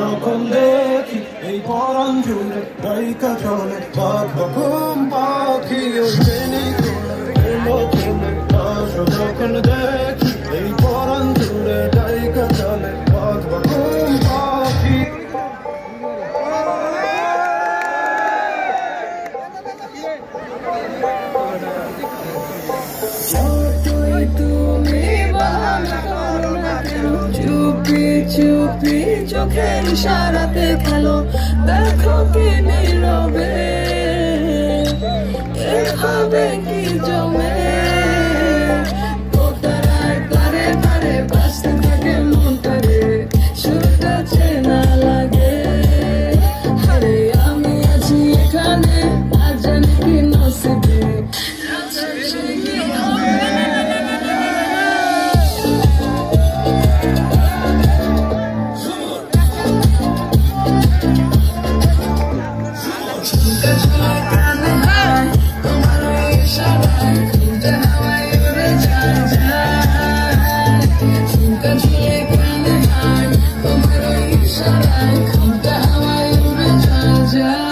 যখন দেখি এই পরাণ জুড়ে ডাইকা চলে বাঘ ঘুম পাখি ওই ট্রেনে যখন দেখি এই পরাণ জুড়ে ডাইকা চলে বাঘ ঘুম পাখি। চুপি চুপি চোখের ইশারাতে খেলো, দেখো কি নীরবে এভাবে কি জমে তারায় তারে তারে বাঁচতে থাকে মনটারে, সুরটা চেনা লাগে। আরে আমি আছি এখানে, আজ জানি কি নসিবে come down, I